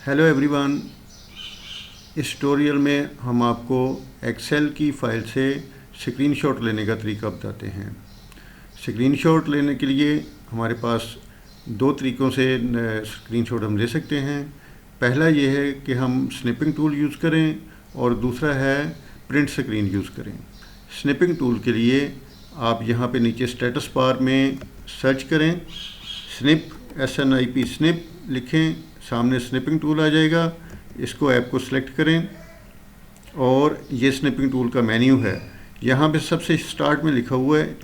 Hello everyone. इस tutorial में हम आपको एक्सेल की फ़ाइल से स्क्रीनशॉट लेने का तरीका बताते हैं। स्क्रीनशॉट लेने के लिए हमारे पास दो तरीक़ों से स्क्रीनशॉट हम ले सकते हैं। पहला ये है कि हम स्निपिंग टूल यूज़ करें और दूसरा है प्रिंट स्क्रीन यूज़ करें। स्निपिंग टूल के लिए आप यहाँ पे नीचे स्टेटस बार में सर्च करें, स्निप SNIP स्निप लिखें, सामने स्निपिंग टूल आ जाएगा। इसको ऐप को सिलेक्ट करें और ये स्निपिंग टूल का मेन्यू है। यहाँ पे सबसे स्टार्ट में लिखा हुआ है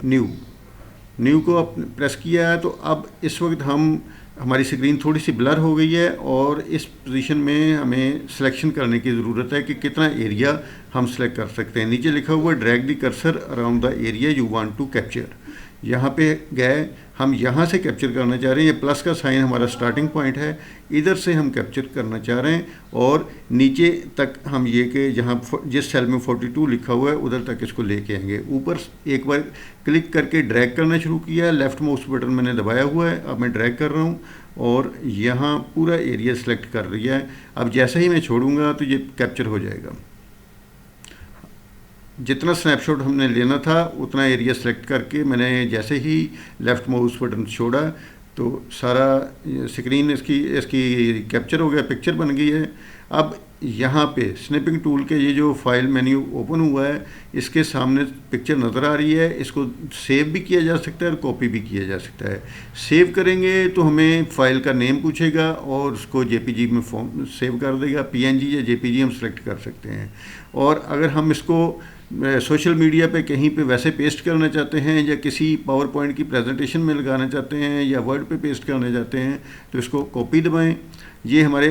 न्यू को आप प्रेस किया है तो अब इस वक्त हमारी स्क्रीन थोड़ी सी ब्लर हो गई है और इस पोजीशन में हमें सिलेक्शन करने की ज़रूरत है कि कितना एरिया हम सेलेक्ट कर सकते हैं। नीचे लिखा हुआ है drag the cursor around the area you want to capture. यहाँ पे गए, हम यहाँ से कैप्चर करना चाह रहे हैं। ये प्लस का साइन हमारा स्टार्टिंग पॉइंट है, इधर से हम कैप्चर करना चाह रहे हैं और नीचे तक हम ये कि जहाँ जिस सेल में 42 लिखा हुआ है उधर तक इसको लेके आएंगे। ऊपर एक बार क्लिक करके ड्रैग करना शुरू किया, लेफ़्ट माउस बटन मैंने दबाया हुआ है, अब मैं ड्रैग कर रहा हूँ और यहाँ पूरा एरिया सेलेक्ट कर लिया है। अब जैसे ही मैं छोड़ूंगा तो ये कैप्चर हो जाएगा। जितना स्नैपशॉट हमने लेना था उतना एरिया सेलेक्ट करके मैंने जैसे ही लेफ़्ट माउस बटन छोड़ा तो सारा स्क्रीन इसकी कैप्चर हो गया, पिक्चर बन गई है। अब यहाँ पे स्निपिंग टूल के ये जो फाइल मेन्यू ओपन हुआ है इसके सामने पिक्चर नज़र आ रही है। इसको सेव भी किया जा सकता है और कॉपी भी किया जा सकता है। सेव करेंगे तो हमें फ़ाइल का नेम पूछेगा और उसको JPG में फॉर्म सेव कर देगा। PNG या JPG हम सेलेक्ट कर सकते हैं। और अगर हम इसको सोशल मीडिया पे कहीं पे वैसे पेस्ट करना चाहते हैं या किसी पावर पॉइंट की प्रेजेंटेशन में लगाना चाहते हैं या वर्ड पे पेस्ट करना चाहते हैं तो इसको कॉपी दबाएं। ये हमारे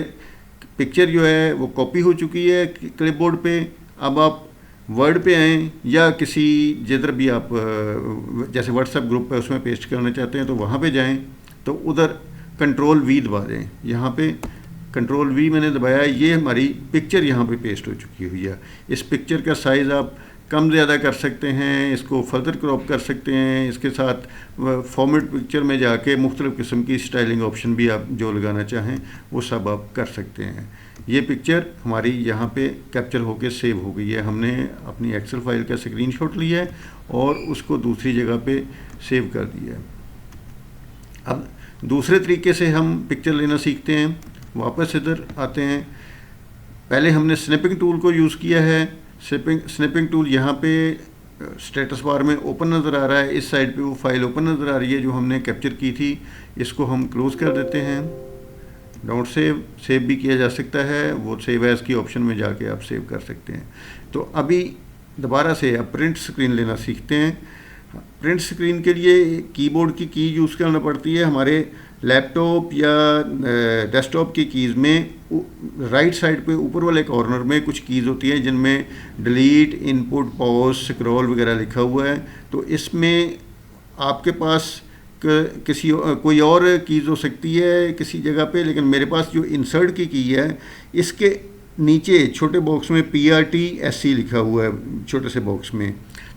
पिक्चर जो है वो कॉपी हो चुकी है क्लिपबोर्ड पे। अब आप वर्ड पे आएँ या किसी जिधर भी आप जैसे व्हाट्सएप ग्रुप पे उसमें पेस्ट करना चाहते हैं तो वहाँ पे जाएं तो उधर Ctrl+V दबा दें। यहाँ पे Ctrl+V मैंने दबाया, ये हमारी पिक्चर यहाँ पे पेस्ट हो चुकी हुई है। इस पिक्चर का साइज़ आप कम ज़्यादा कर सकते हैं, इसको फर्दर क्रॉप कर सकते हैं। इसके साथ फॉर्मेट पिक्चर में जाके मुख्तलिफ़ किस्म की स्टाइलिंग ऑप्शन भी आप जो लगाना चाहें वो सब आप कर सकते हैं। ये पिक्चर हमारी यहाँ पे कैप्चर होके सेव हो गई है। हमने अपनी एक्सेल फाइल का स्क्रीनशॉट लिया है और उसको दूसरी जगह पे सेव कर दिया है। अब दूसरे तरीके से हम पिक्चर लेना सीखते हैं। वापस इधर आते हैं। पहले हमने स्निपिंग टूल को यूज़ किया है। स्निपिंग टूल यहाँ पे स्टेटस बार में ओपन नज़र आ रहा है। इस साइड पे वो फाइल ओपन नज़र आ रही है जो हमने कैप्चर की थी। इसको हम क्लोज़ कर देते हैं। डोंट सेव भी किया जा सकता है, वो सेव एज़ की ऑप्शन में जाके आप सेव कर सकते हैं। तो अभी दोबारा से अब प्रिंट स्क्रीन लेना सीखते हैं। प्रिंट स्क्रीन के लिए कीबोर्ड की की यूज़ करना पड़ती है। हमारे लैपटॉप या डेस्कटॉप की कीज़ में राइट साइड पे ऊपर वाले कॉर्नर में कुछ कीज़ होती हैं जिनमें डिलीट, इनपुट, पॉज, स्क्रॉल वगैरह लिखा हुआ है। तो इसमें आपके पास कोई और कीज़ हो सकती है किसी जगह पे, लेकिन मेरे पास जो इंसर्ट की है इसके नीचे छोटे बॉक्स में PRTSC लिखा हुआ है छोटे से बॉक्स में।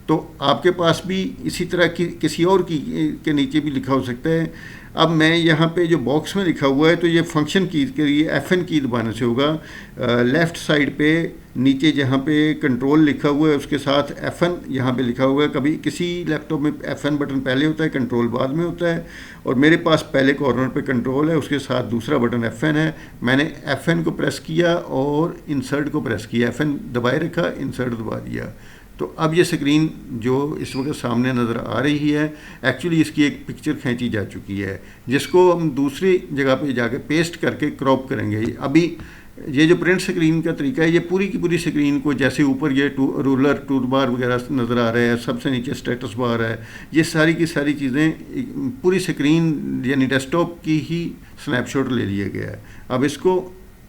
तो आपके पास भी इसी तरह की किसी और की के नीचे भी लिखा हो सकता है। अब मैं यहाँ पे जो बॉक्स में लिखा हुआ है तो ये फंक्शन की के लिए FN की दबाने से होगा। लेफ़्ट साइड पे नीचे जहाँ पे कंट्रोल लिखा हुआ है उसके साथ FN यहाँ पे लिखा हुआ है। कभी किसी लैपटॉप में FN बटन पहले होता है, कंट्रोल बाद में होता है, और मेरे पास पहले कॉर्नर पे कंट्रोल है, उसके साथ दूसरा बटन FN है। मैंने FN को प्रेस किया और इंसर्ट को प्रेस किया, FN दबाए रखा, इंसर्ट दबा दिया। तो अब ये स्क्रीन जो इस वक्त सामने नज़र आ रही है एक्चुअली इसकी एक पिक्चर खींची जा चुकी है जिसको हम दूसरी जगह पे जाके पेस्ट करके क्रॉप करेंगे। अभी ये जो प्रिंट स्क्रीन का तरीका है ये पूरी की पूरी स्क्रीन को, जैसे ऊपर ये रूलर टूल बार वगैरह नज़र आ रहा है, सबसे नीचे स्टेटस बार है, ये सारी की सारी चीज़ें पूरी स्क्रीन यानी डेस्कटॉप की ही स्नैपशॉट ले लिया गया है। अब इसको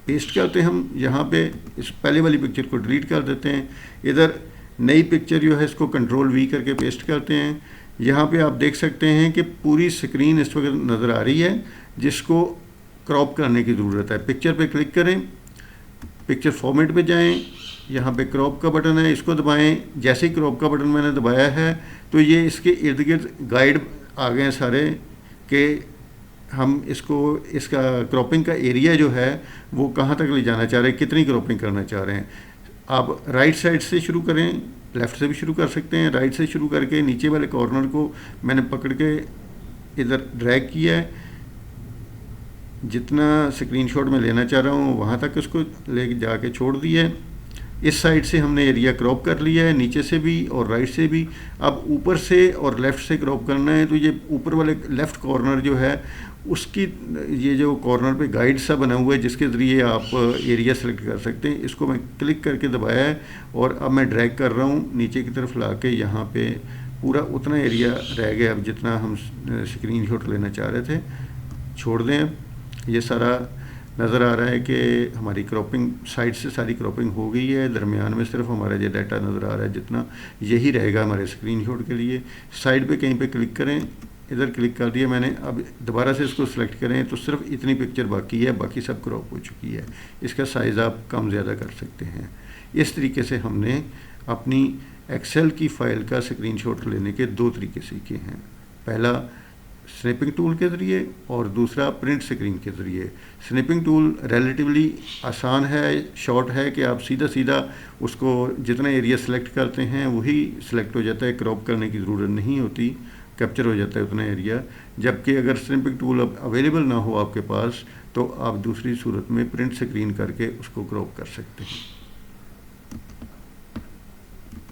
पेस्ट करते हैं हम यहाँ पे, इस पहले वाली पिक्चर को डिलीट कर देते हैं। इधर नई पिक्चर जो है इसको Ctrl+V करके पेस्ट करते हैं। यहाँ पे आप देख सकते हैं कि पूरी स्क्रीन इस वक्त नज़र आ रही है जिसको क्रॉप करने की ज़रूरत है। पिक्चर पे क्लिक करें, पिक्चर फॉर्मेट पे जाएं, यहाँ पे क्रॉप का बटन है, इसको दबाएं। जैसे ही क्रॉप का बटन मैंने दबाया है तो ये इसके इर्द गिर्द गाइड आ गए सारे के हम इसका क्रॉपिंग का एरिया जो है वो कहाँ तक ले जाना चाह रहे हैं, कितनी क्रॉपिंग करना चाह रहे हैं। आप राइट साइड से शुरू करें, लेफ़्ट से भी शुरू कर सकते हैं। राइट से शुरू करके नीचे वाले कॉर्नर को मैंने पकड़ के इधर ड्रैग किया है, जितना स्क्रीनशॉट में लेना चाह रहा हूँ वहाँ तक उसको ले जाके छोड़ दिया है। इस साइड से हमने एरिया क्रॉप कर लिया है, नीचे से भी और राइट से भी। अब ऊपर से और लेफ़्ट से क्रॉप करना है, तो ये ऊपर वाले लेफ़्ट कॉर्नर जो है उसकी, ये जो कॉर्नर पे गाइड सा बना हुआ है जिसके ज़रिए आप एरिया सेलेक्ट कर सकते हैं, इसको मैं क्लिक करके दबाया है और अब मैं ड्रैग कर रहा हूँ नीचे की तरफ ला के। यहाँ पे पूरा उतना एरिया रह गया अब जितना हम स्क्रीनशॉट लेना चाह रहे थे। छोड़ दें। अब ये सारा नज़र आ रहा है कि हमारी क्रॉपिंग साइड से सारी क्रॉपिंग हो गई है। दरमियान में सिर्फ हमारा ये डाटा नज़र आ रहा है, जितना यही रहेगा हमारे स्क्रीनशॉट के लिए। साइड पे कहीं पे क्लिक करें, इधर क्लिक कर दिया मैंने। अब दोबारा से इसको सिलेक्ट करें तो सिर्फ इतनी पिक्चर बाकी है, बाकी सब क्रॉप हो चुकी है। इसका साइज़ आप कम ज़्यादा कर सकते हैं। इस तरीके से हमने अपनी एक्सेल की फ़ाइल का स्क्रीनशॉट लेने के दो तरीके सीखे हैं। पहला स्नैपिंग टूल के ज़रिए और दूसरा प्रिंट स्क्रीन के ज़रिए। स्नैपिंग टूल रिलेटिवली आसान है, शॉर्ट है कि आप सीधा सीधा उसको जितना एरिया सेलेक्ट करते हैं वही सिलेक्ट हो जाता है, क्रॉप करने की ज़रूरत नहीं होती, कैप्चर हो जाता है उतना एरिया। जबकि अगर स्नैपिंग टूल अब अवेलेबल ना हो आपके पास तो आप दूसरी सूरत में प्रिंट स्क्रीन करके उसको क्रॉप कर सकते हैं।